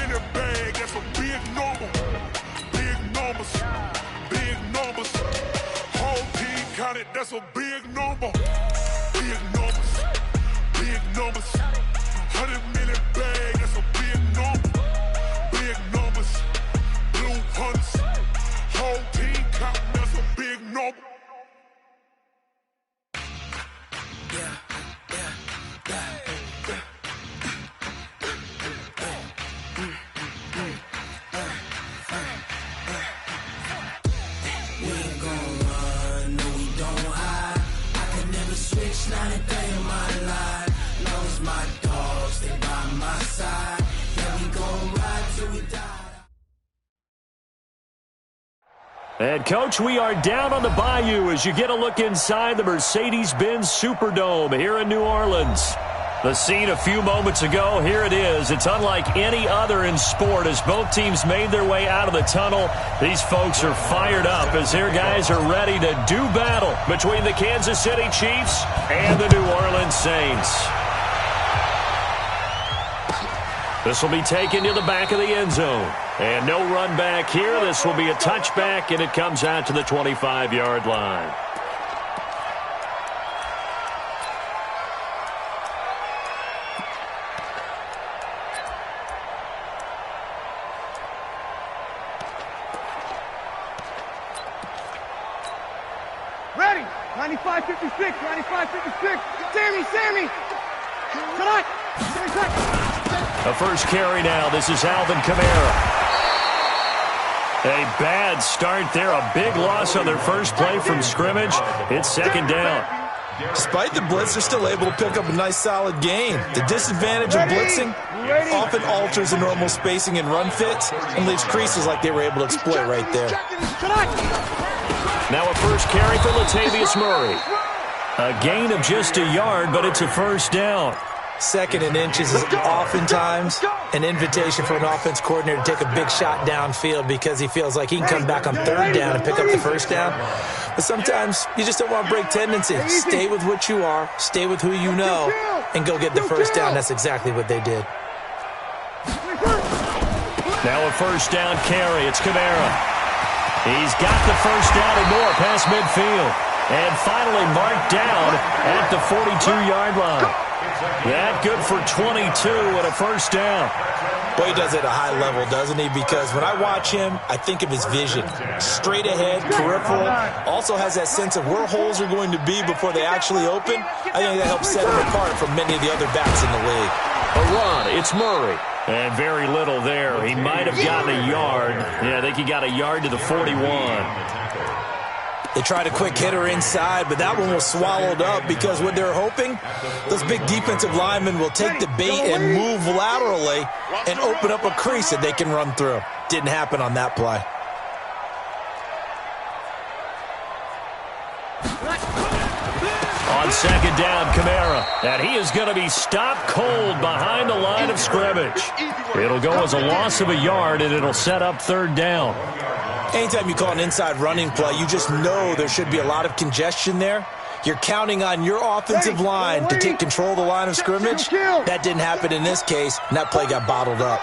minute bag, that's a big number. Big numbers, big numbers. Whole team counted, that's a big number. Big numbers, big numbers. 100-minute bag, that's a big number. Big numbers, blue hunts. Whole team counting, that's a big number. Not a day in my life. Long as my dogs stay by my side. Yeah, we gon' ride till we die. And, Coach, we are down on the bayou as you get a look inside the Mercedes-Benz Superdome here in New Orleans. The scene a few moments ago, here it is. It's unlike any other in sport as both teams made their way out of the tunnel. These folks are fired up as their guys are ready to do battle between the Kansas City Chiefs and the New Orleans Saints. This will be taken to the back of the end zone. And no run back here. This will be a touchback, and it comes out to the 25-yard line. Ready, 95-56, 95-56. Sammy. Tonight. A first carry now. This is Alvin Kamara. A bad start there. A big loss on their first play from scrimmage. It's second down. Despite the blitz, they're still able to pick up a nice, solid gain. The disadvantage of blitzing often alters the normal spacing and run fits and leaves creases like they were able to exploit right there. Now a first carry for Latavius Murray. A gain of just a yard, but it's a first down. Second and inches is oftentimes an invitation for an offense coordinator to take a big shot downfield because he feels like he can come back on third down and pick up the first down. But sometimes you just don't want to break tendency. Stay with what you are, stay with who you know, and go get the first down. That's exactly what they did. Now a first down carry. It's Kamara. He's got the first down and more past midfield. And finally marked down at the 42-yard line. That good for 22 and a first down. Well, he does it at a high level, doesn't he? Because when I watch him, I think of his vision. Straight ahead, peripheral. Also has that sense of where holes are going to be before they actually open. I think that helps set him apart from many of the other backs in the league. A run. It's Murray. And very little there. He might have gotten a yard. Yeah, I think he got a yard to the 41. They tried a quick hitter inside, but that one was swallowed up because what they're hoping, those big defensive linemen will take the bait and move laterally and open up a crease that they can run through. Didn't happen on that play. On second down, Kamara. And he is going to be stopped cold behind the line of scrimmage. It'll go as a loss of a yard, and it'll set up third down. Anytime you call an inside running play, you just know there should be a lot of congestion there. You're counting on your offensive line to take control of the line of scrimmage. That didn't happen in this case, and that play got bottled up.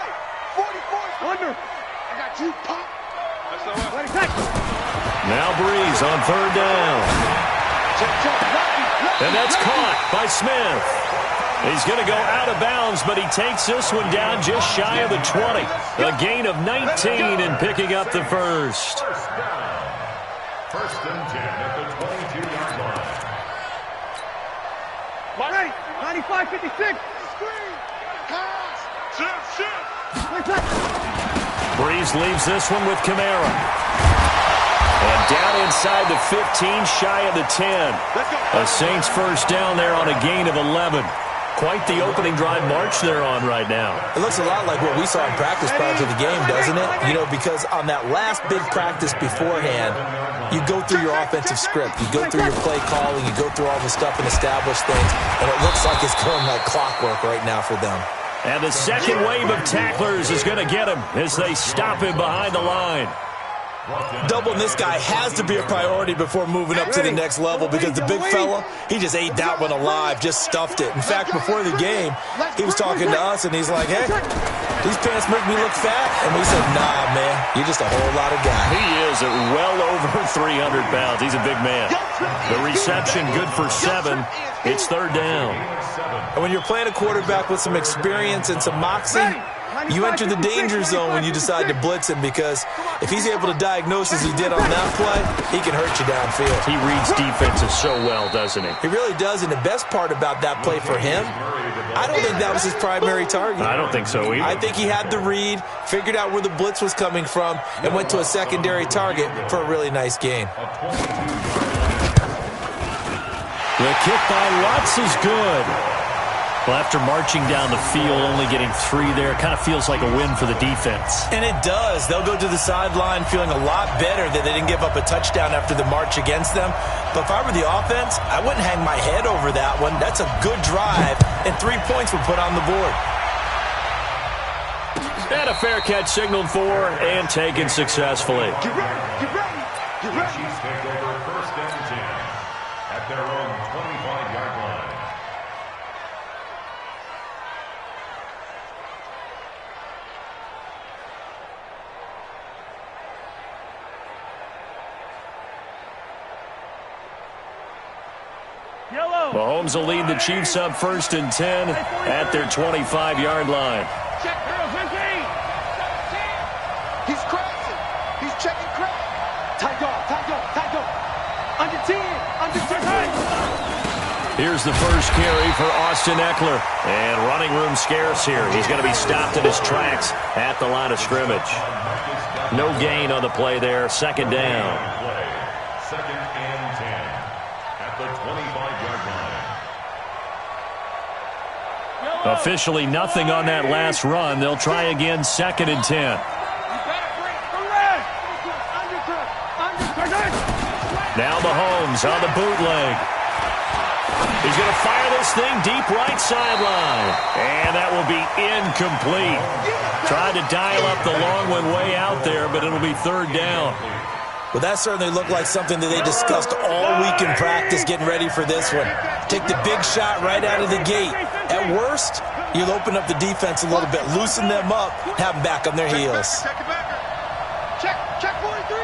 Now Breeze on third down. And that's caught by Smith. He's going to go out of bounds, but he takes this one down just shy of the 20. A gain of 19 and picking up the first. First and 10 at the 22-yard line. Ready, 95-56. Screen, pass, shift. Breeze leaves this one with Kamara. And down inside the 15, shy of the 10. A Saints first down there on a gain of 11. Quite the opening drive march they're on right now. It looks a lot like what we saw in practice prior to the game, doesn't it? You know, because on that last big practice beforehand, you go through your offensive script. You go through your play calling. You go through all the stuff and establish things. And it looks like it's going like clockwork right now for them. And the second wave of tacklers is going to get him as they stop him behind the line. Doubling this guy has to be a priority before moving up to the next level because the big fella, he just ate that one alive, just stuffed it. In fact, before the game, he was talking to us, and he's like, hey, these pants make me look fat. And we said, nah, man, you're just a whole lot of guy. He is at well over 300 pounds. He's a big man. The reception good for 7. It's third down. And when you're playing a quarterback with some experience and some moxie, you enter the danger zone when you decide to blitz him, because if he's able to diagnose as he did on that play, he can hurt you downfield. He reads defenses so well, doesn't he? He really does, and the best part about that play for him, I don't think that was his primary target. I don't think so either. I think he had the read, figured out where the blitz was coming from, and went to a secondary target for a really nice gain. The kick by Watts is good. Well, after marching down the field, only getting 3 there, it kind of feels like a win for the defense. And it does. They'll go to the sideline feeling a lot better that they didn't give up a touchdown after the march against them. But if I were the offense, I wouldn't hang my head over that one. That's a good drive, and 3 points were put on the board. And a fair catch signaled for and taken successfully. Get ready, get ready, get ready. Chiefs take over first and 10 at their own 25-yard line. Mahomes will lead the Chiefs up first and 10 at their 25-yard line. Check, girls, empty. He's crashing. He's checking crack. Tight go. Under 10, under 10. Here's the first carry for Austin Eckler. And running room scarce here. He's going to be stopped in his tracks at the line of scrimmage. No gain on the play there. Second down. Second and 10 at the 25-yard line. Officially nothing on that last run. They'll try again, second and 10. Now Mahomes on the bootleg. He's going to fire this thing deep right sideline. And that will be incomplete. Tried to dial up the long one way out there, but it'll be third down. Well, that certainly looked like something that they discussed all week in practice getting ready for this one. Take the big shot right out of the gate. At worst, you'll open up the defense a little bit, loosen them up, have them back on their heels. Check 43.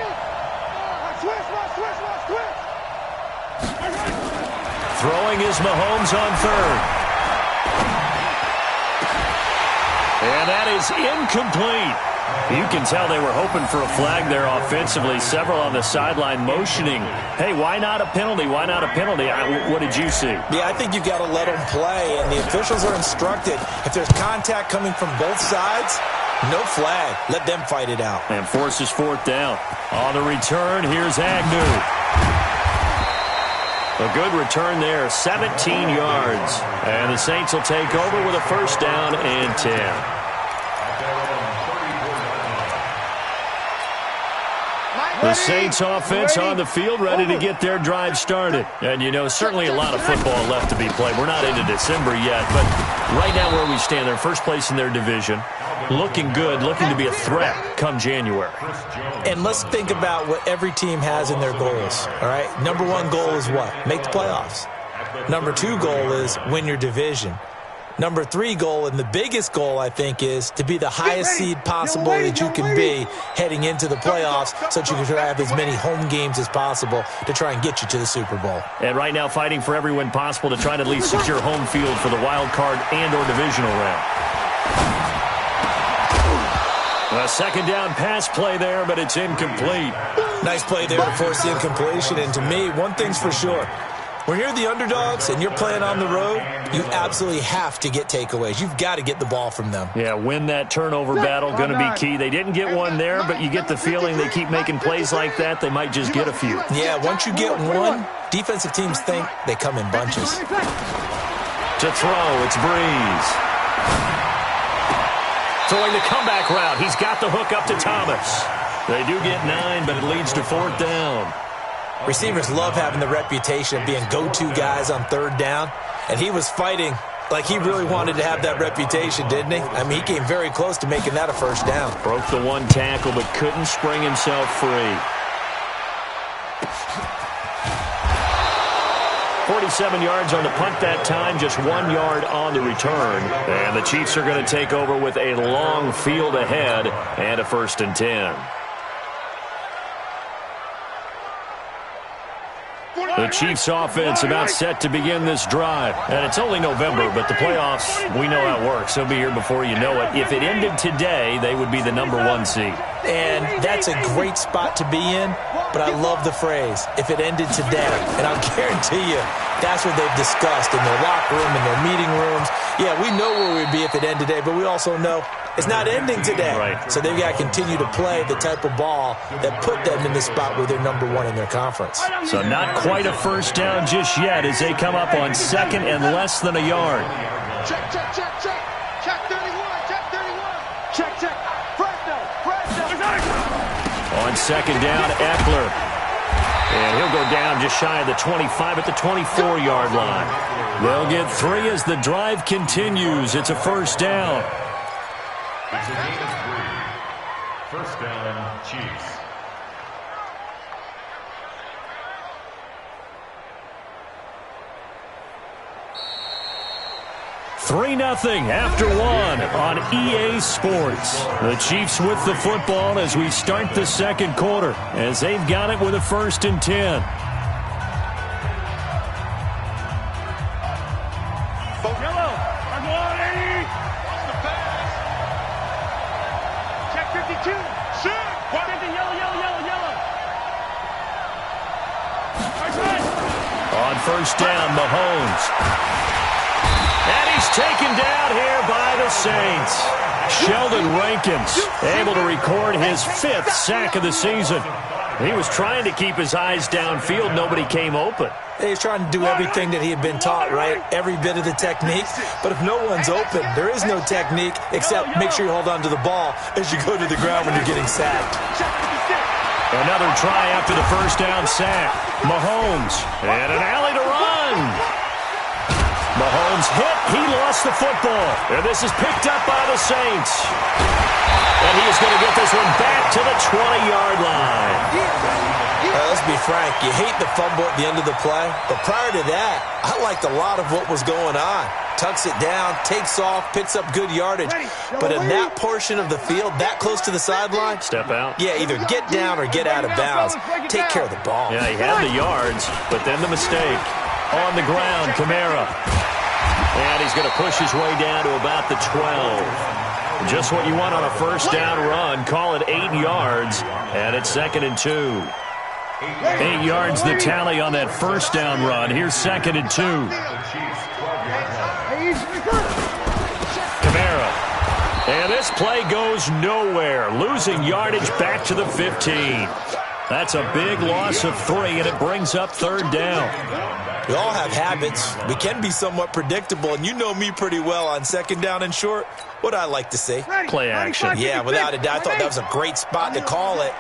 Switch. Throwing is Mahomes on third. And that is incomplete. You can tell they were hoping for a flag there offensively. Several on the sideline motioning, hey, why not a penalty? Why not a penalty? What did you see? Yeah, I think you've got to let them play, and the officials are instructed, if there's contact coming from both sides, no flag. Let them fight it out. And forces fourth down. On the return, here's Agnew. A good return there, 17 yards. And the Saints will take over with a first down and 10. The Saints offense on the field, ready to get their drive started. And, you know, certainly a lot of football left to be played. We're not into December yet, but right now where we stand, they're first place in their division. Looking good, looking to be a threat come January. And let's think about what every team has in their goals, all right? Number 1 goal is what? Make the playoffs. Number 2 goal is win your division. Number 3 goal, and the biggest goal, I think, is to be the highest seed possible that you can be heading into the playoffs so that you can have as many home games as possible to try and get you to the Super Bowl. And right now fighting for every win possible to try to at least secure home field for the wild card and or divisional round. A second down pass play there, but it's incomplete. Nice play there to force the incompletion. And to me, one thing's for sure. When you're the underdogs and you're playing on the road, you absolutely have to get takeaways. You've got to get the ball from them. Yeah, win that turnover battle, going to be key. They didn't get one there, but you get the feeling they keep making plays like that, they might just get a few. Yeah, once you get one, defensive teams think they come in bunches. To throw, it's Breeze. Throwing the comeback route. He's got the hook up to Thomas. They do get 9, but it leads to fourth down. Receivers love having the reputation of being go-to guys on third down, and he was fighting like he really wanted to have that reputation, didn't he? I mean, he came very close to making that a first down. Broke the one tackle, but couldn't spring himself free. 47 yards on the punt that time, just 1 yard on the return. And the Chiefs are going to take over with a long field ahead and a 1st and 10. The Chiefs offense about set to begin this drive. And it's only November, but the playoffs, we know how it works. They'll be here before you know it. If it ended today, they would be the #1 seed. And that's a great spot to be in, but I love the phrase, if it ended today. And I'll guarantee you, that's what they've discussed in their locker room, in their meeting rooms. Yeah, we know where we'd be if it ended today, but we also know it's not ending today. Right. So they've got to continue to play the type of ball that put them in the spot where they're #1 in their conference. So not quite a first down just yet as they come up on 2nd and less than a yard. Check, check, check, check. Check 31, check 31. Check, check. Fresno, Fresno. On 2nd down, Eckler. And he'll go down just shy of the 25 at the 24-yard line. They'll get 3 as the drive continues. It's a 1st down. It's a gain of 3. 1st down, Chiefs. Three 0 after 1 on EA Sports. The Chiefs with the football as we start the 2nd quarter, as they've got it with a 1st and 10. Yellow. I'm on 80. What's the pass? Check 52. Shoot. What? Yellow, yellow, yellow, yellow. On 1st down, Mahomes. And he's taken down here by the Saints. Sheldon Rankins able to record his 5th sack of the season. He was trying to keep his eyes downfield. Nobody came open. He was trying to do everything that he had been taught, right? Every bit of the technique. But if no one's open, there is no technique except make sure you hold on to the ball as you go to the ground when you're getting sacked. Another try after the 1st down sack. Mahomes and an alley to run. Mahomes hit. He lost the football. And this is picked up by the Saints. And he is going to get this one back to the 20-yard line. Let's be frank. You hate the fumble at the end of the play. But prior to that, I liked a lot of what was going on. Tucks it down, takes off, picks up good yardage. But in that portion of the field, that close to the sideline, step out. Yeah, either get down or get out of bounds. Take care of the ball. Yeah, he had the yards, but then the mistake. On the ground, Kamara. And he's going to push his way down to about the 12. Just what you want on a 1st down run. Call it 8 yards, and it's 2nd and 2. 8 yards the tally on that 1st down run. Here's 2nd and 2. Kamara. And this play goes nowhere. Losing yardage back to the 15. That's a big loss of 3, and it brings up 3rd down. We all have habits. We can be somewhat predictable, and you know me pretty well on 2nd down and short. What I like to say? Play action. Yeah, without a doubt. I thought that was a great spot to call it.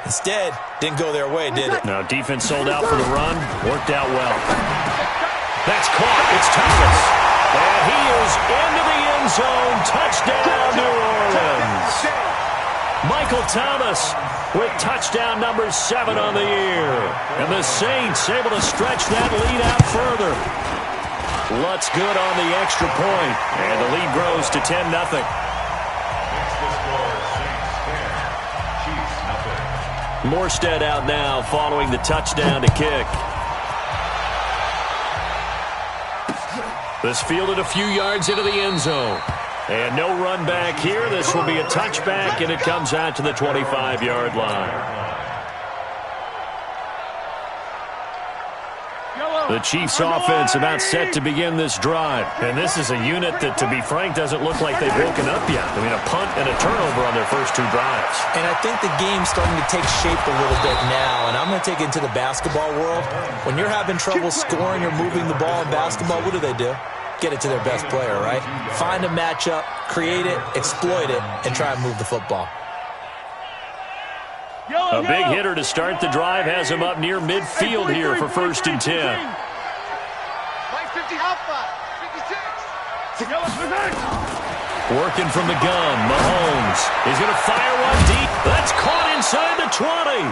Instead, didn't go their way, did it? No, defense sold out for the run. Worked out well. That's caught. It's Thomas. And he is into the end zone. Touchdown, New Orleans. Michael Thomas with touchdown number 7 on the year. And the Saints able to stretch that lead out further. Lutz good on the extra point. And the lead grows to 10-0. Morstead out now following the touchdown to kick. This fielded a few yards into the end zone. And no run back here. This will be a touchback, and it comes out to the 25-yard line. The Chiefs offense about set to begin this drive. And this is a unit that, to be frank, doesn't look like they've woken up yet. I mean, a punt and a turnover on their first 2 drives. And I think the game's starting to take shape a little bit now. And I'm going to take it into the basketball world. When you're having trouble scoring or moving the ball in basketball, what do? Get it to their best player, right? Find a matchup, create it, exploit it, and try and move the football. A big hitter to start the drive has him up near midfield here for 1st and 10. Working from the gun, Mahomes. He's going to fire one deep. That's caught inside the 20.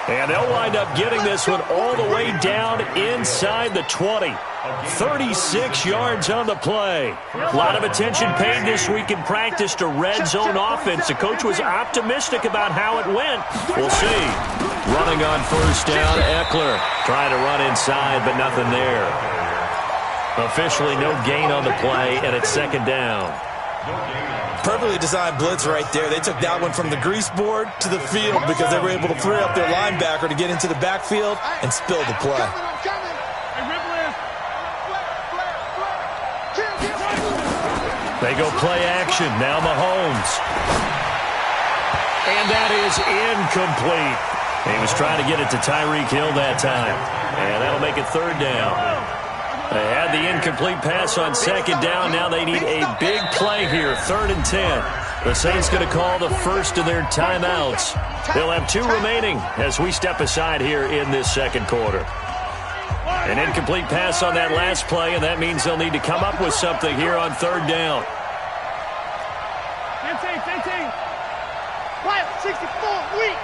And they'll wind up getting this one all the way down inside the 20. 36 yards on the play. A lot of attention paid this week in practice to red zone offense. The coach was optimistic about how it went. We'll see. Running on first down, Eckler trying to run inside, but nothing there. Officially no gain on the play, and it's second down. Perfectly designed blitz right there. They took that one from the grease board to the field because they were able to free up their linebacker to get into the backfield and spill the play. They go play action. Now Mahomes. And that is incomplete. He was trying to get it to Tyreek Hill that time. And that'll make it third down. They had the incomplete pass on second down. Now they need a big play here, 3rd and 10. The Saints going to call the first of their timeouts. They'll have 2 remaining as we step aside here in this second quarter. An incomplete pass on that last play, and that means they'll need to come up with something here on 3rd down. 64, weak.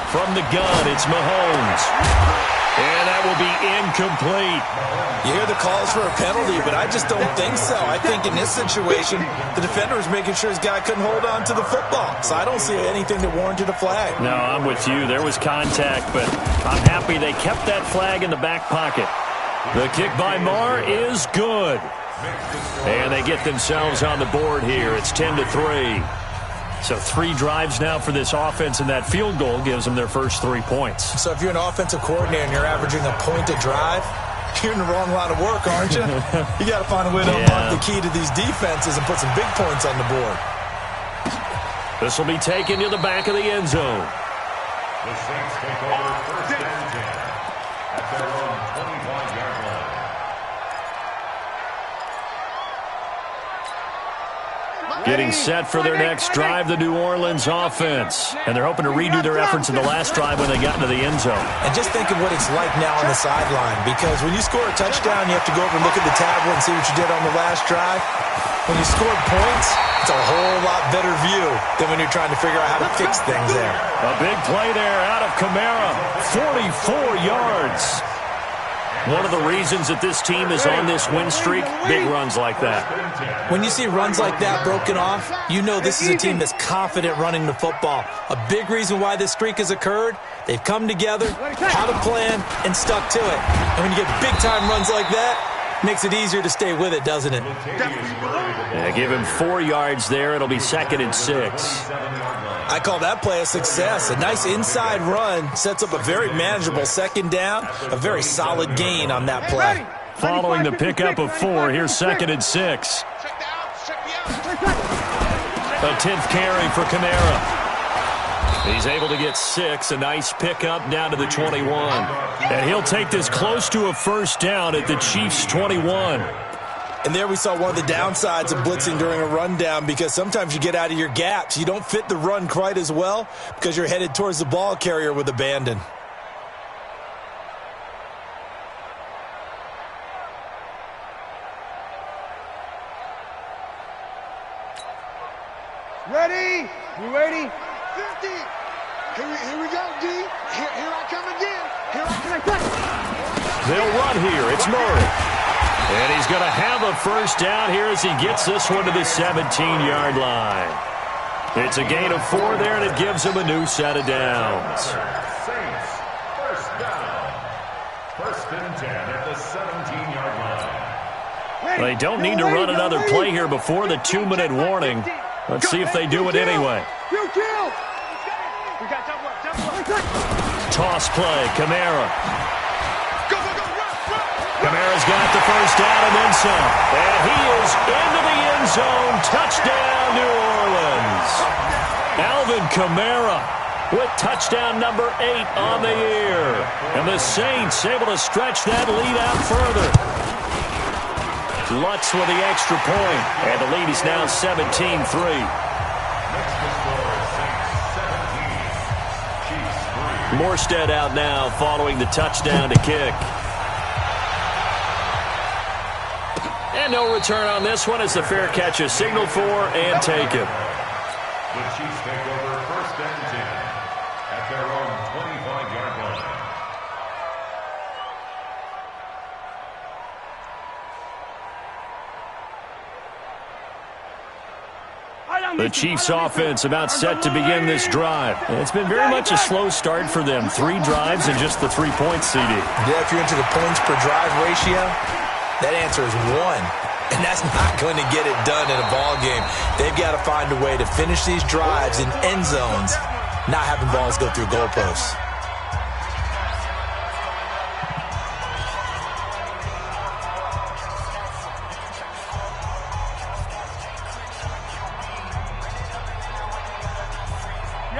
From the gun, it's Mahomes. And that will be incomplete. You hear the calls for a penalty, but I just don't think so. I think in this situation, the defender was making sure his guy couldn't hold on to the football. So I don't see anything that warranted a flag. No, I'm with you. There was contact, but I'm happy they kept that flag in the back pocket. The kick by Marr is good. And they get themselves on the board here. It's 10-3. So 3 drives now for this offense, and that field goal gives them their first 3 points. So if you're an offensive coordinator and you're averaging a point a drive, you're in the wrong line of work, aren't you? You got to find a way to unlock the key to these defenses and put some big points on the board. This will be taken to the back of the end zone. The Saints take over 1st and 10 at their own 25-yard line. Getting set for their next drive, the New Orleans offense. And they're hoping to redo their efforts in the last drive when they got into the end zone. And just think of what it's like now on the sideline, because when you score a touchdown, you have to go over and look at the tablet and see what you did on the last drive. When you scored points, it's a whole lot better view than when you're trying to figure out how to fix things there. A big play there out of Kamara, 44 yards. One of the reasons that this team is on this win streak, big runs like that. When you see runs like that broken off, you know this is a team that's confident running the football. A big reason why this streak has occurred, they've come together, had a plan, and stuck to it. And when you get big-time runs like that, makes it easier to stay with it, doesn't it? Yeah, give him 4 yards there. It'll be 2nd and 6. I call that play a success. A nice inside run sets up a very manageable second down, a very solid gain on that play. Following the pickup of 4, here's 2nd and 6. A 10th carry for Kamara. He's able to get 6, a nice pickup down to the 21. And he'll take this close to a first down at the Chiefs' 21. And there we saw one of the downsides of blitzing during a rundown, because sometimes you get out of your gaps. You don't fit the run quite as well because you're headed towards the ball carrier with abandon. Ready? You ready? 50. Here we go, D. Here I come again. Here I come. They'll run here. It's Murray. And he's going to have a first down here as he gets this one to the 17-yard line. It's a gain of 4 there, and it gives him a new set of downs. Saints, first down. 1st and 10 at the 17-yard line. They don't need to run another play here before the 2-minute warning. Let's see if they do it anyway. Toss play, Kamara. Kamara's got the first down and then some. And he is into the end zone. Touchdown, New Orleans. Alvin Kamara with touchdown number 8 on the year. And the Saints able to stretch that lead out further. Lutz with the extra point. And the lead is now 17-3. Morstead out now following the touchdown to kick. And no return on this one as the fair catch is signaled for and taken. The Chiefs take over 1st first and 10 at their own 25-yard line. The Chiefs offense about set to begin this drive. It's been very much a slow start for them. 3 drives and just the 3 points, CD. Yeah, if you're into the points per drive ratio, that answer is 1. And that's not going to get it done in a ball game. They've got to find a way to finish these drives in end zones, not having balls go through goalposts.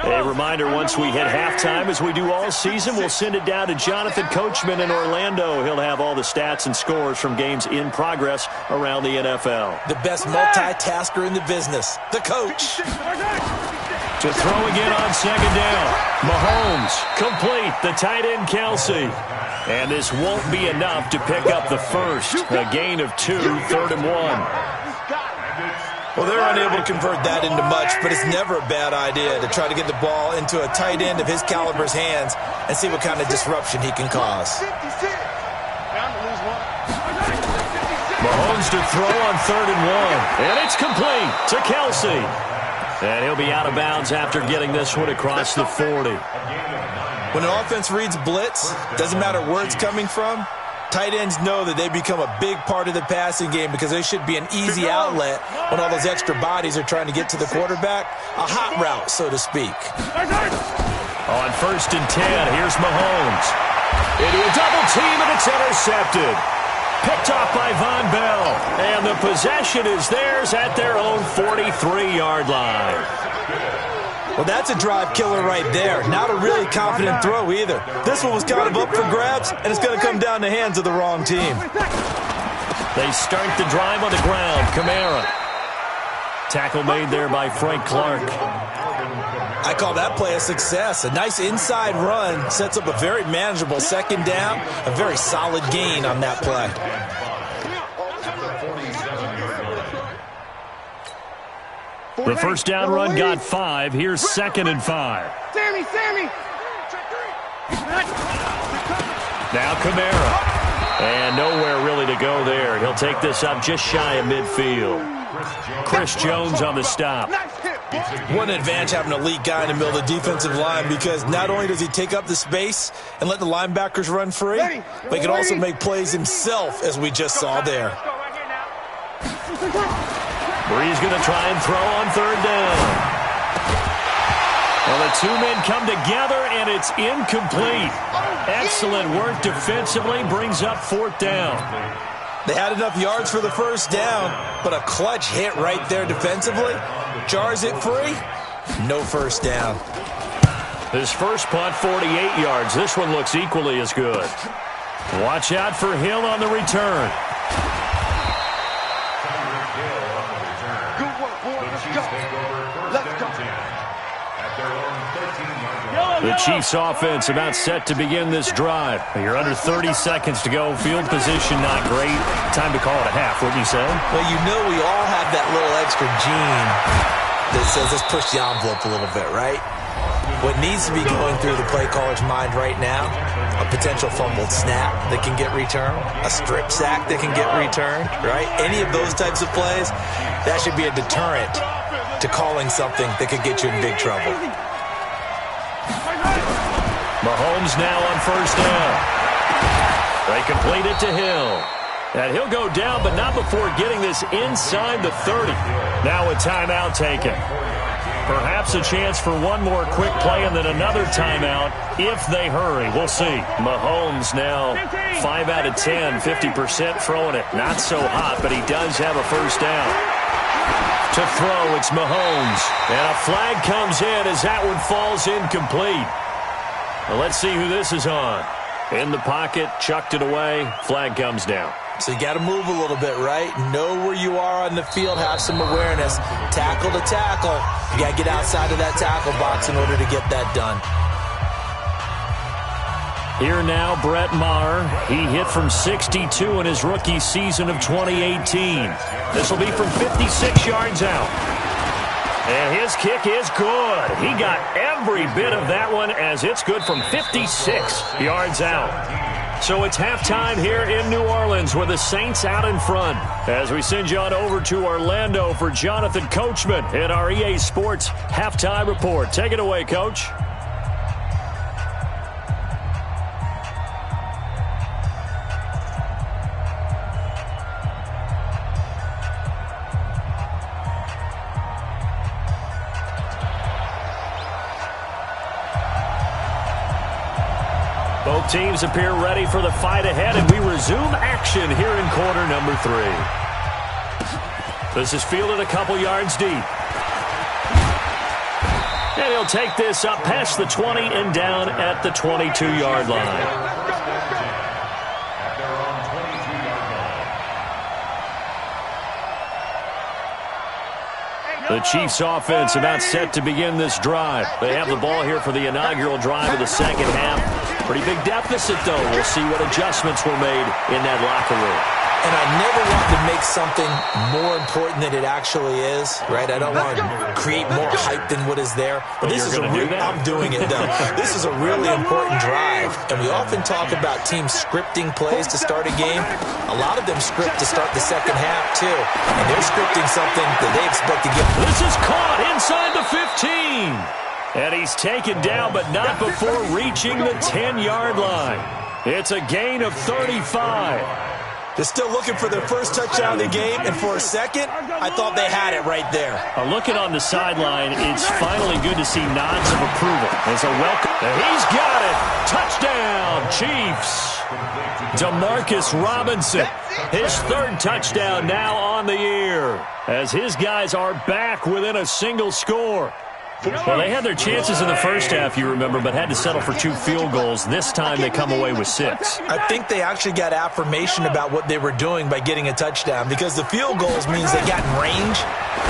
A reminder, once we hit halftime, as we do all season, we'll send it down to Jonathan Coachman in Orlando. He'll have all the stats and scores from games in progress around the NFL. The best multitasker in the business, the coach. To throw again on second down. Mahomes, complete, the tight end Kelsey. And this won't be enough to pick up the first. A gain of 2, 3rd and 1. Well, they're unable to convert that into much, but it's never a bad idea to try to get the ball into a tight end of his caliber's hands and see what kind of disruption he can cause. Mahomes to throw on 3rd and 1. And it's complete to Kelsey. And he'll be out of bounds after getting this one across the 40. When an offense reads blitz, doesn't matter where it's coming from, tight ends know that they become a big part of the passing game because they should be an easy outlet when all those extra bodies are trying to get to the quarterback. A hot route, so to speak. On 1st and 10, here's Mahomes. Into a double team, and it's intercepted. Picked off by Von Bell. And the possession is theirs at their own 43-yard line. Well, that's a drive killer right there. Not a really confident throw either. This one was kind of up for grabs, and it's going to come down the hands of the wrong team. They start the drive on the ground. Kamara. Tackle made there by Frank Clark. I call that play a success. A nice inside run sets up a very manageable second down. A very solid gain on that play. The first down run got 5. Here's 2nd and 5. Sammy! Now Kamara. And nowhere really to go there. He'll take this up just shy of midfield. Chris Jones on the stop. What an advantage having an elite guy in the middle of the defensive line, because not only does he take up the space and let the linebackers run free, but he can also make plays himself, as we just saw there. Bree's going to try and throw on 3rd down. Well, the 2 men come together, and it's incomplete. Excellent work defensively, brings up 4th down. They had enough yards for the first down, but a clutch hit right there defensively. Jars it free, no first down. His first punt, 48 yards. This one looks equally as good. Watch out for Hill on the return. The Chiefs offense about set to begin this drive. You're under 30 seconds to go. Field position not great. Time to call it a half, wouldn't you say? Well, you know we all have that little extra gene that says let's push the envelope a little bit, right? What needs to be going through the play caller's mind right now, a potential fumbled snap that can get returned, a strip sack that can get returned, right? Any of those types of plays, that should be a deterrent to calling something that could get you in big trouble. Mahomes now on 1st down. They complete it to Hill. And he'll go down, but not before getting this inside the 30. Now a timeout taken. Perhaps a chance for one more quick play and then another timeout if they hurry. We'll see. Mahomes now 5 out of 10, 50% throwing it. Not so hot, but he does have a first down. To throw, it's Mahomes. And a flag comes in as that one falls incomplete. Well, let's see who this is on. In the pocket, chucked it away, flag comes down. So you got to move a little bit, right? Know where you are on the field, have some awareness. Tackle to tackle. You got to get outside of that tackle box in order to get that done. Here now, Brett Maher. He hit from 62 in his rookie season of 2018. This will be from 56 yards out. And his kick is good. He got every bit of that one as it's good from 56 yards out. So it's halftime here in New Orleans with the Saints out in front. As we send you on over to Orlando for Jonathan Coachman in our EA Sports Halftime Report. Take it away, Coach. Both teams appear ready for the fight ahead, and we resume action here in quarter number 3. This is fielded a couple yards deep. And he'll take this up past the 20 and down at the 22-yard line. The Chiefs offense about set to begin this drive. They have the ball here for the inaugural drive of the second half. Pretty big deficit, though. We'll see what adjustments were made in that locker room. And I never want to make something more important than it actually is, right? I don't want to create more hype than what is there. But this is I'm doing it, though. This is a really important drive. And we often talk about teams scripting plays to start a game. A lot of them script to start the second half, too. And they're scripting something that they expect to get. This is caught inside the 15. And he's taken down, but not before reaching the 10-yard line. It's a gain of 35. They're still looking for their first touchdown of the game, and for a second, I thought they had it right there. Looking on the sideline, it's finally good to see nods of approval. As a welcome. He's got it. Touchdown, Chiefs. Demarcus Robinson, his third touchdown now on the year, as his guys are back within a single score. Well, they had their chances in the first half, you remember, but had to settle for 2 field goals. This time they come away with 6. I think they actually got affirmation about what they were doing by getting a touchdown, because the field goals means they got in range,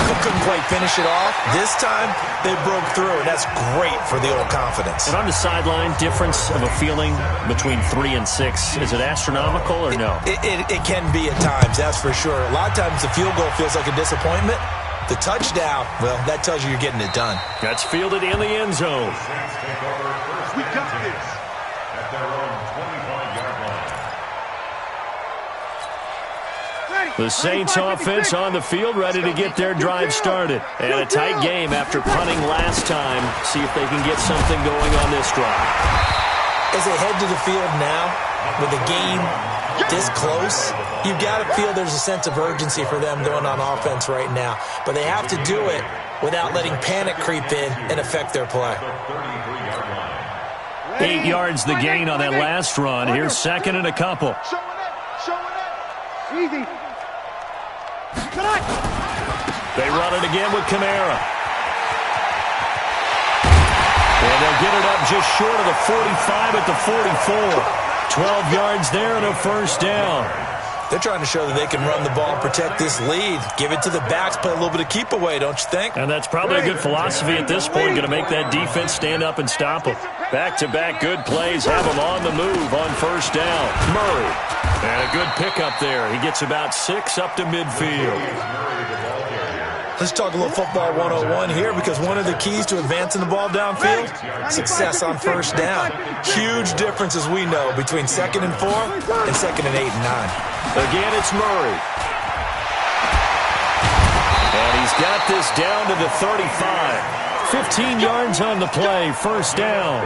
but couldn't quite finish it off. This time they broke through, and that's great for the old confidence. And on the sideline, difference of a feeling between 3 and 6, is it astronomical or no? It can be at times, that's for sure. A lot of times the field goal feels like a disappointment. The touchdown, well, that tells you you're getting it done. That's fielded in the end zone. We got this. At their own 25-yard line. The Saints offense on the field, ready to get their drive started. And a tight game after punting last time. See if they can get something going on this drive. As they head to the field now, with the game this close, you've got to feel there's a sense of urgency for them going on offense right now. But they have to do it without letting panic creep in and affect their play. 8 yards the gain on that last run. Here's second and a couple. Easy. They run it again with Kamara. And they'll get it up just short of the 45 at the 44. 12 yards there and a first down. They're trying to show that they can run the ball, protect this lead, give it to the backs, play a little bit of keep away, don't you think? And that's probably a good philosophy at this point, going to make that defense stand up and stop them. Back-to-back good plays have them on the move on first down. Murray. And a good pickup there. He gets about 6 up to midfield. Let's talk a little football 101 here, because one of the keys to advancing the ball downfield, success on first down. Huge difference, as we know, between 2nd and 4 and 2nd and 8 and 9. Again, it's Murray. And he's got this down to the 35. 15 yards on the play, first down.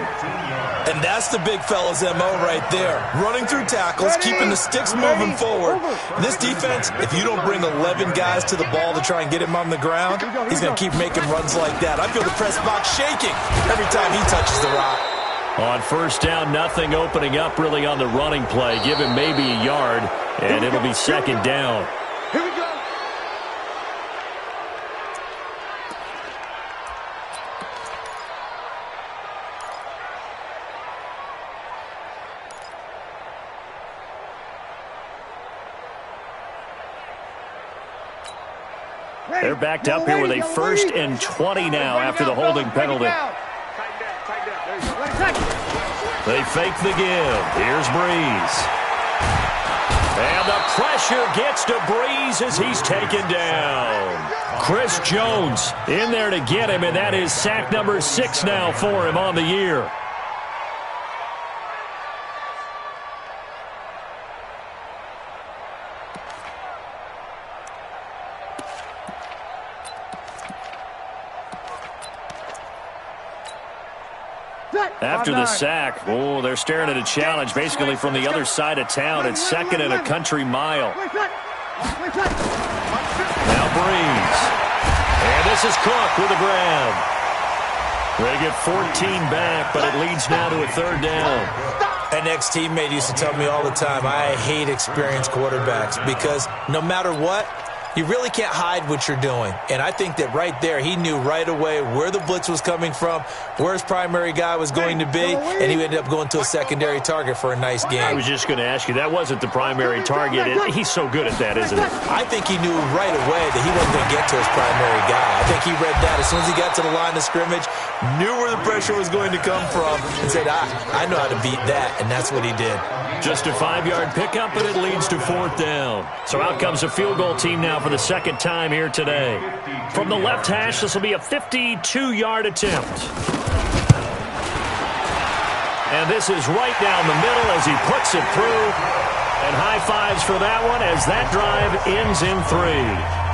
And that's the big fella's MO right there. Running through tackles, keeping the sticks moving forward. This defense, if you don't bring 11 guys to the ball to try and get him on the ground, he's going to keep making runs like that. I feel the press box shaking every time he touches the rock. On first down, nothing opening up really on the running play. Give him maybe a yard, and it'll be second down. Here we go. They're backed up here with a 1st and 20 now after the holding penalty. They fake the give. Here's Breeze. And the pressure gets to Breeze as he's taken down. Chris Jones in there to get him, and that is sack number 6 now for him on the year. After the sack, they're staring at a challenge basically from the other side of town. It's 2nd and a country mile. Now Breeze. And this is Cook with a grab. They get 14 back, but it leads now to a 3rd down. An ex-teammate used to tell me all the time, I hate experienced quarterbacks because no matter what, you really can't hide what you're doing. And I think that right there, he knew right away where the blitz was coming from, where his primary guy was going to be, and he ended up going to a secondary target for a nice game. I was just going to ask you, that wasn't the primary target. He's so good at that, isn't he? I think he knew right away that he wasn't going to get to his primary guy. I think he read that as soon as he got to the line of scrimmage, knew where the pressure was going to come from, and said, I know how to beat that, and that's what he did. Just a 5-yard pickup, and it leads to 4th down. So out comes a field goal team now for the 2nd time here today. From the left hash, this will be a 52-yard attempt. And this is right down the middle as he puts it through. And high fives for that one as that drive ends in 3.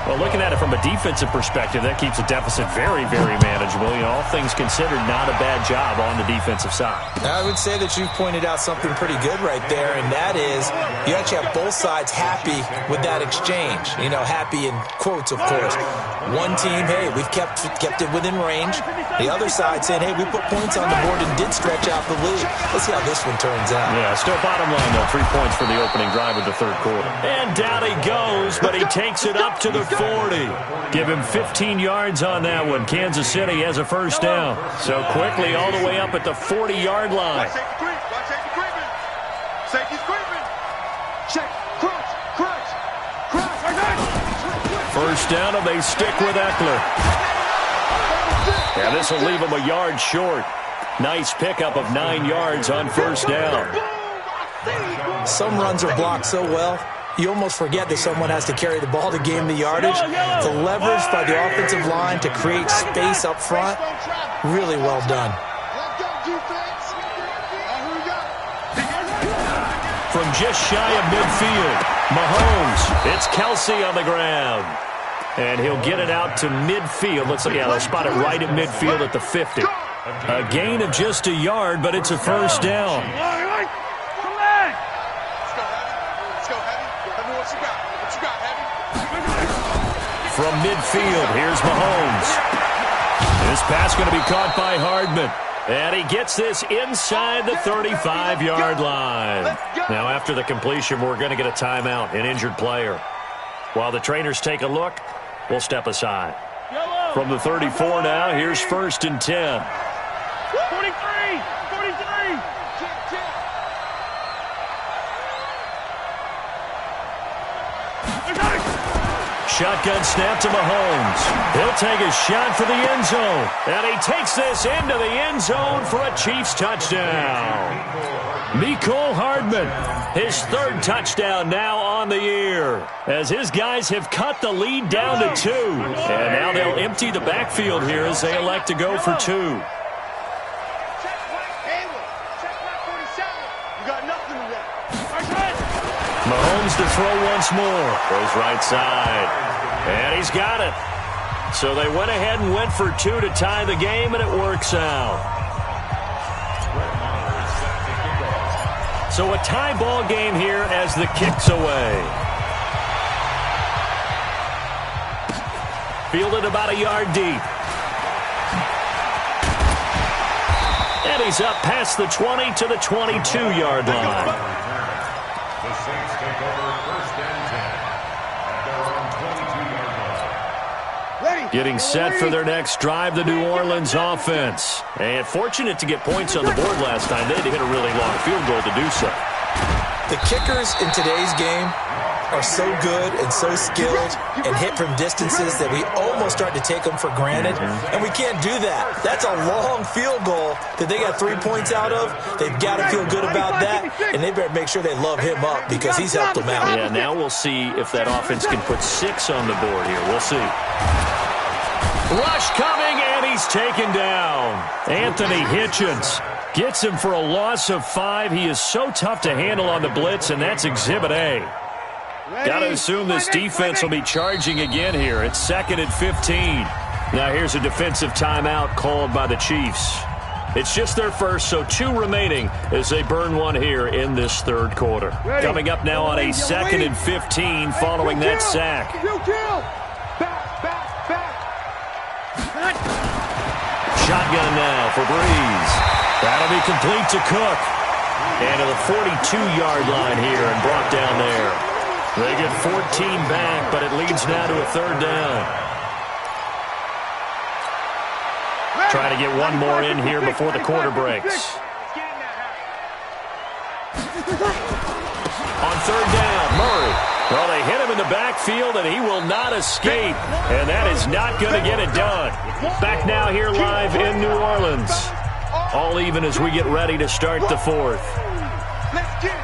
Well, looking at it from a defensive perspective, that keeps the deficit very, very manageable. You know, all things considered, not a bad job on the defensive side. I would say that you've pointed out something pretty good right there, and that is you actually have both sides happy with that exchange. You know, happy in quotes, of course. One team, hey, we've kept it within range. The other side saying, hey, we put points on the board and did stretch out the lead. Let's see how this one turns out. Yeah, still bottom line, though. 3 points for the opening drive of the 3rd quarter. And down he goes, but he takes it up to the 40. Give him 15 yards on that one. Kansas City has a 1st down. So quickly all the way up at the 40-yard line. Safety's creeping. Check. Crunch. 1st down, and they stick with Eckler. Yeah, this will leave him a yard short. Nice pickup of 9 yards on 1st down. Some runs are blocked so well, you almost forget that someone has to carry the ball to gain the yardage. The leverage by the offensive line to create space up front, really well done. From just shy of midfield, Mahomes, it's Kelsey on the ground. And he'll get it out to midfield. Let's look, they'll spot it right at midfield at the 50. A gain of just a yard, but it's a 1st down. From midfield, here's Mahomes. This pass going to be caught by Hardman. And he gets this inside the 35-yard line. Now, after the completion, we're going to get a timeout, an injured player. While the trainers take a look, we'll step aside. From the 34 now, here's 1st and 10. 43! Shotgun snap to Mahomes. He'll take a shot for the end zone. And he takes this into the end zone for a Chiefs touchdown. Mecole Hardman, his 3rd touchdown now on the year, as his guys have cut the lead down to 2. And now they'll empty the backfield here as they elect to go for 2. Mahomes to throw once more. Goes right side. And he's got it. So they went ahead and went for 2 to tie the game, and it works out. So a tie ball game here as the kick's away. Fielded about a yard deep. And he's up past the 20 to the 22-yard line. The Saints take over 1st and 10 at their own 22-yard line. Getting set for their next drive, the New Orleans offense. And fortunate to get points on the board last time. They had to hit a really long field goal to do so. The kickers in today's game are so good and so skilled and hit from distances that we almost start to take them for granted, and we can't do that. That's a long field goal that they got 3 points out of. They've got to feel good about that, and they better make sure they love him up because he's helped them out. Yeah, now we'll see if that offense can put 6 on the board here. We'll see. Rush coming, and he's taken down. Anthony Hitchens gets him for a loss of 5. He is so tough to handle on the blitz, and that's Exhibit A. Got to assume this defense will be charging again here. It's 2nd and 15. Now here's a defensive timeout called by the Chiefs. It's just their first, so 2 remaining as they burn one here in this third quarter. Coming up now on a 2nd and 15 following that sack. Shotgun now for Breeze. That'll be complete to Cook. And to the 42-yard line here and brought down there. They get 14 back, but it leads now to a 3rd down. Try to get one more in here before the quarter breaks. On 3rd down, Murray. Well, they hit him in the backfield, and he will not escape. And that is not going to get it done. Back now here live in New Orleans. All even as we get ready to start the 4th. Let's get it.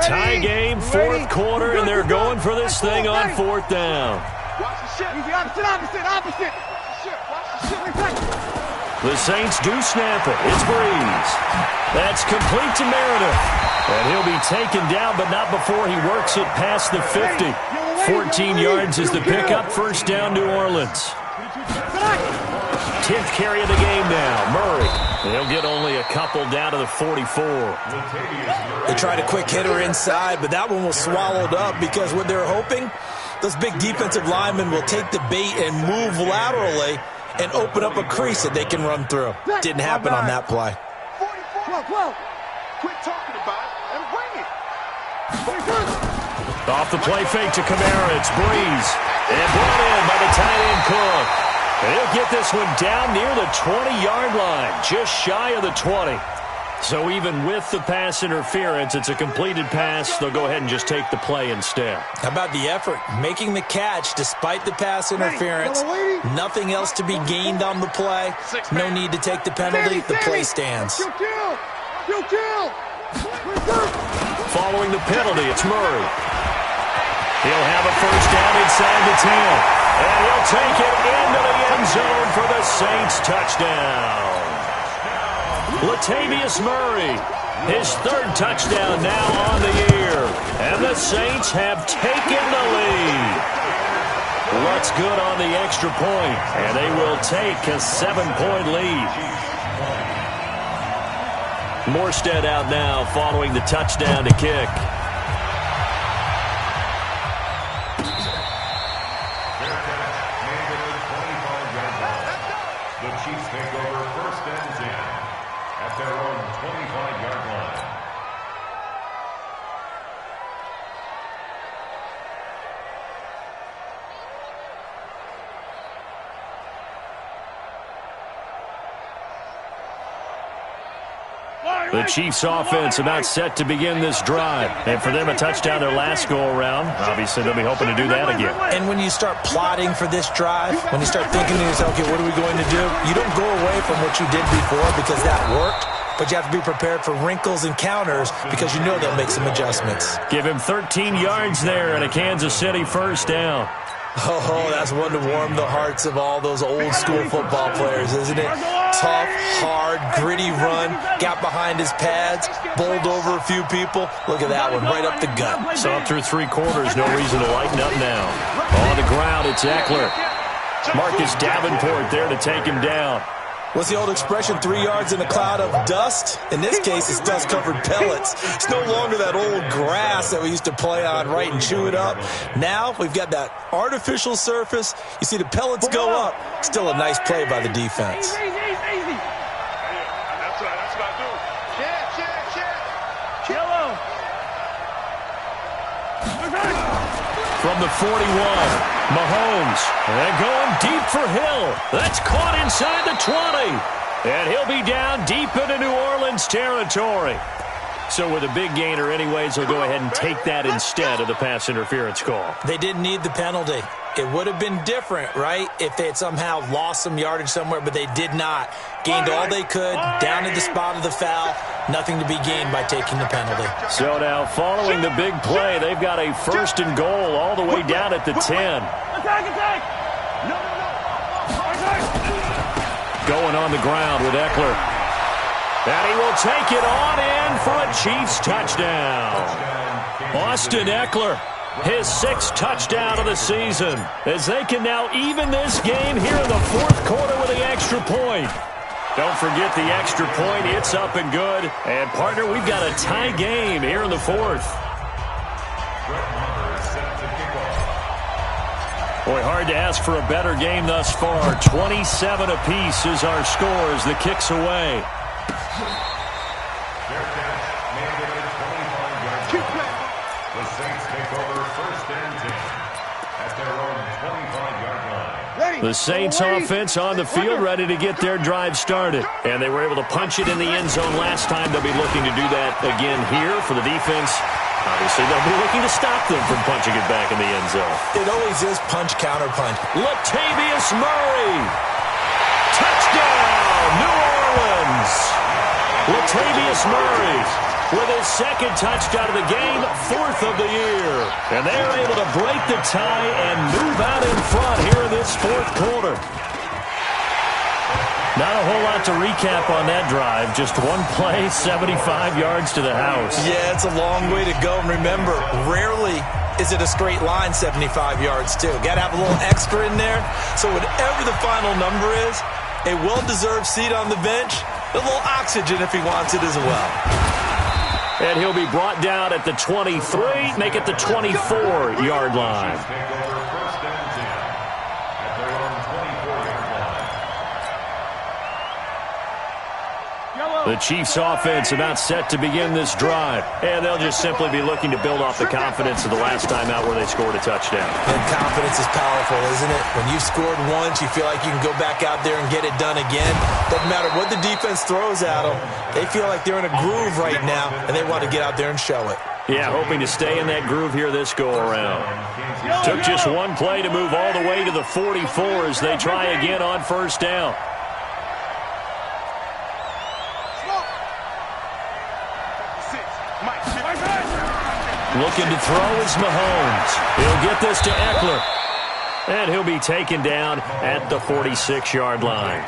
Tie game, 4th quarter, and they're going for this thing on 4th down. Watch the shit. Opposite. The Saints do snap it. It's Breeze. That's complete to Meredith. And he'll be taken down, but not before he works it past the 50. 14 yards is the pickup. 1st down, New Orleans. 10th carry of the game now. Murray. He'll get only a couple down to the 44. They tried a quick hitter inside, but that one was swallowed up because what they're hoping, those big defensive linemen will take the bait and move laterally and open up a crease that they can run through. Didn't happen on that play. 44. Quit talking about it and bring it. Off the play fake to Kamara. It's Breeze. And brought in by the tight end Cook. And he'll get this one down near the 20-yard line, just shy of the 20. So even with the pass interference, it's a completed pass. They'll go ahead and just take the play instead. How about the effort? Making the catch despite the pass interference. Nothing else to be gained on the play. No need to take the penalty. The play stands. Following the penalty, it's Murray. He'll have a 1st down inside the 10. And he'll take it into the end zone for the Saints touchdown. Latavius Murray, his 3rd touchdown now on the year. And the Saints have taken the lead. What's good on the extra point, and they will take a 7-point lead. Morstead out now following the touchdown to kick. The Chiefs take over 1st and 10 at their own 25-yard line. The Chiefs offense about set to begin this drive. And for them, a touchdown their last go-around. Obviously, they'll be hoping to do that again. And when you start plotting for this drive, when you start thinking to yourself, okay, what are we going to do? You don't go away from what you did before because that worked. But you have to be prepared for wrinkles and counters because you know they'll make some adjustments. Give him 13 yards there and a Kansas City 1st down. Oh, that's one to warm the hearts of all those old-school football players, isn't it? Tough, hard, gritty run, got behind his pads, bowled over a few people. Look at that one, right up the gut. Saw through 3 quarters, no reason to lighten up now. On the ground, it's Eckler. Marcus Davenport there to take him down. What's the old expression, 3 yards in a cloud of dust? In this case, it's dust-covered pellets. It's no longer that old grass that we used to play on, right, and chew it up. Now we've got that artificial surface. You see the pellets go up. Still a nice play by the defense. That's what I do. Check. Yellow. From the 41, Mahomes. And going deep for Hill. That's caught inside the 20. And he'll be down deep into New Orleans territory. So with a big gainer anyways, they'll go ahead and take that instead of the pass interference call. They didn't need the penalty. It would have been different, right, if they had somehow lost some yardage somewhere, but they did not. Gained all they could, down at the spot of the foul. Nothing to be gained by taking the penalty. So now, following the big play, they've got a 1st and goal all the way down at the 10. Attack! No. Going on the ground with Eckler. And he will take it on in for a Chiefs touchdown. Austin Eckler, his 6th touchdown of the season, as they can now even this game here in the 4th quarter with the extra point. Don't forget the extra point. It's up and good. And, partner, we've got a tie game here in the 4th. Boy, hard to ask for a better game thus far. 27 apiece is our score as the kick's away. The Saints take over 1st and 10 at their own 25-yard line. The Saints offense on the field, ready to get their drive started. And they were able to punch it in the end zone last time. They'll be looking to do that again here for the defense. Obviously, they'll be looking to stop them from punching it back in the end zone. It always is punch, counter punch. Latavius Murray. Touchdown, New Orleans. Latavius Murray with his 2nd touchdown of the game, 4th of the year. And they're able to break the tie and move out in front here in this 4th quarter. Not a whole lot to recap on that drive. Just one play, 75 yards to the house. Yeah, it's a long way to go. And remember, rarely is it a straight line 75 yards, too. Got to have a little extra in there. So whatever the final number is, a well-deserved seat on the bench, a little oxygen if he wants it as well. And he'll be brought down at the 23, make it the 24-yard line. The Chiefs offense about set to begin this drive. And they'll just simply be looking to build off the confidence of the last time out where they scored a touchdown. And confidence is powerful, isn't it? When you've scored once, you feel like you can go back out there and get it done again. Doesn't matter what the defense throws at them. They feel like they're in a groove right now, and they want to get out there and show it. Yeah, hoping to stay in that groove here this go-around. Took just one play to move all the way to the 44 as they try again on 1st down. Looking to throw is Mahomes. He'll get this to Eckler. And he'll be taken down at the 46-yard line.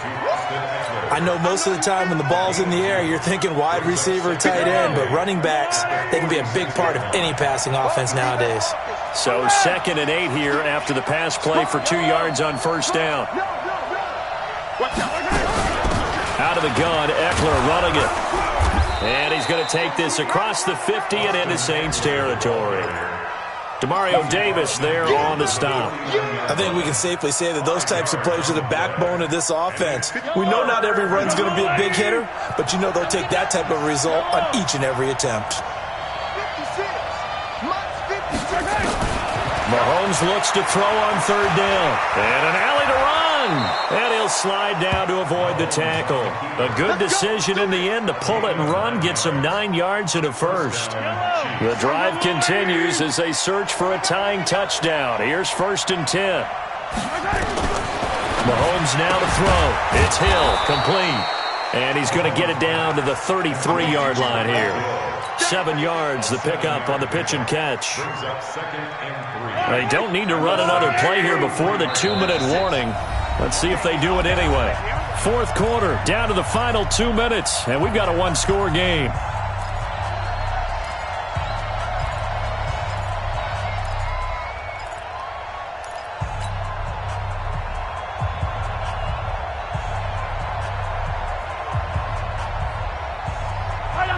I know most of the time when the ball's in the air, you're thinking wide receiver, tight end, but running backs, they can be a big part of any passing offense nowadays. So 2nd and 8 here after the pass play for 2 yards on 1st down. Out of the gun, Eckler running it. And he's going to take this across the 50 and into Saints territory. Demario Davis there on the stop. I think we can safely say that those types of plays are the backbone of this offense. We know not every run's going to be a big hitter, but you know they'll take that type of result on each and every attempt. Mahomes looks to throw on 3rd down. And an alley to run. And he'll slide down to avoid the tackle. A good decision in the end to pull it and run, get some 9 yards and a 1st. The drive continues as they search for a tying touchdown. Here's 1st and 10. Mahomes now to throw. It's Hill, complete. And he's going to get it down to the 33-yard line here. 7 yards, the pickup on the pitch and catch. They don't need to run another play here before the 2-minute warning. Let's see if they do it anyway. 4th quarter, down to the final 2 minutes, and we've got a 1-score game.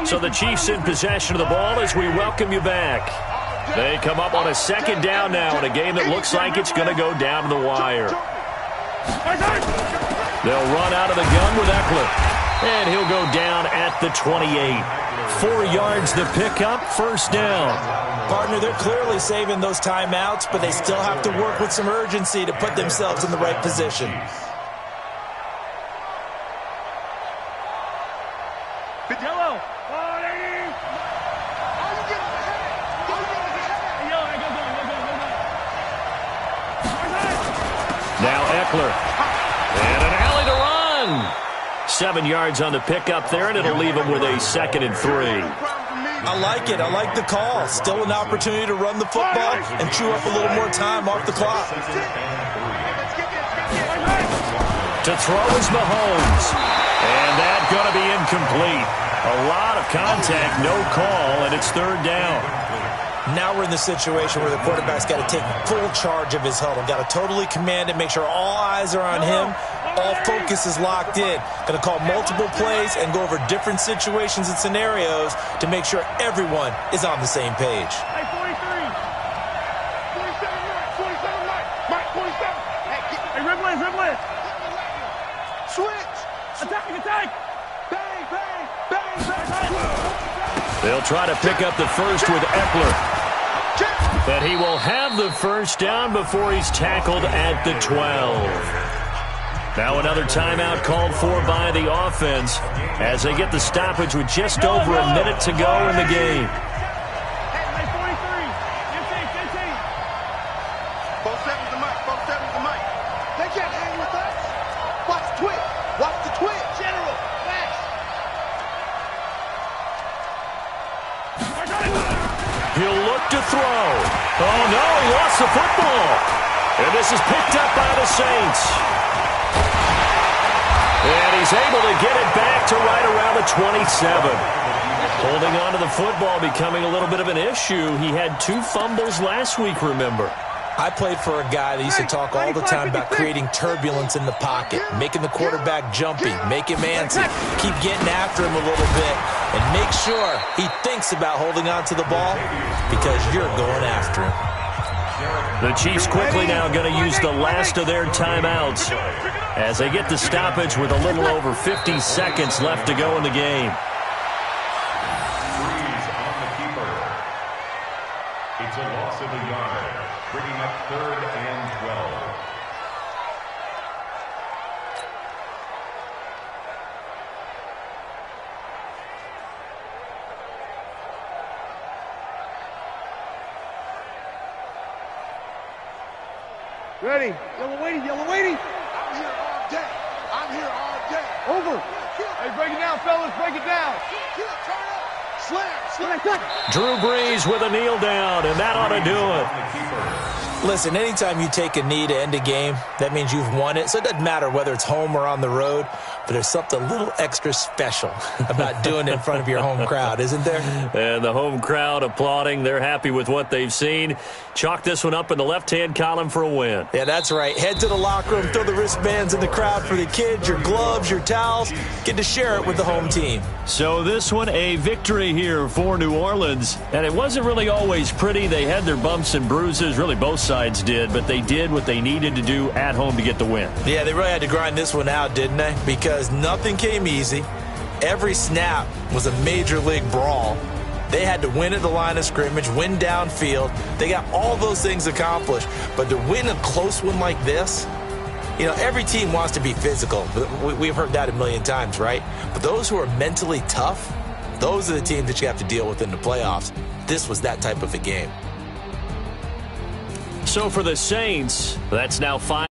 So the Chiefs in possession of the ball as we welcome you back. They come up on a 2nd down now in a game that looks like it's going to go down to the wire. They'll run out of the gun with Eckler. And he'll go down at the 28. 4 yards the pickup, 1st down. Partner, they're clearly saving those timeouts, but they still have to work with some urgency to put themselves in the right position. Eckler. And an alley to run. 7 yards on the pickup there, and it'll leave him with a 2nd and 3. I like it. I like the call. Still an opportunity to run the football and chew up a little more time off the clock. To throw is Mahomes. And that's going to be incomplete. A lot of contact, no call, and it's 3rd down. Now we're in the situation where the quarterback's got to take full charge of his huddle. Got to totally command it, make sure all eyes are on him. All focus is locked in. Going to call multiple plays and go over different situations and scenarios to make sure everyone is on the same page. Hey, 43. 47 right. Mike, 47. Hey, Riblin. Switch. Attack. Bang, bang, bang, bang. They'll try to pick up the first with Eckler. But he will have the first down before he's tackled at the 12. Now another timeout called for by the offense as they get the stoppage with just over a minute to go in the game. Hey, 43. 15. Both sevens to Mike. They can't hang with us. Watch the twitch. General. Fast. He'll look to throw. Oh, no, he lost the football. And this is picked up by the Saints. And he's able to get it back to right around the 27. Holding on to the football becoming a little bit of an issue. He had 2 fumbles last week, remember. I played for a guy that used to talk all the time about creating turbulence in the pocket, making the quarterback jumpy, make him antsy, keep getting after him a little bit, and make sure he thinks about holding on to the ball because you're going after him. The Chiefs quickly now going to use the last of their timeouts as they get the stoppage with a little over 50 seconds left to go in the game. Freeze on the keeper. It's a loss of a yard, bringing up 3rd and 12. Ready. Yellow waiting. I'm here all day. Over. Hey, break it down, fellas. Break it down. Turn up. Slam. Drew Brees with a kneel down, and that ought to do it. Listen, anytime you take a knee to end a game, that means you've won it. So it doesn't matter whether it's home or on the road, but there's something a little extra special about doing it in front of your home crowd, isn't there? And the home crowd applauding. They're happy with what they've seen. Chalk this one up in the left-hand column for a win. Yeah, that's right. Head to the locker room, throw the wristbands in the crowd for the kids, your gloves, your towels. Get to share it with the home team. So this one, a victory here for New Orleans. And it wasn't really always pretty. They had their bumps and bruises. Really, both sides did. But they did what they needed to do at home to get the win. Yeah, they really had to grind this one out, didn't they? Because nothing came easy. Every snap was a major league brawl. They had to win at the line of scrimmage, win downfield. They got all those things accomplished. But to win a close one like this, you know, every team wants to be physical. We've heard that a million times, right? But those who are mentally tough, those are the teams that you have to deal with in the playoffs. This was that type of a game. So for the Saints, that's now 5.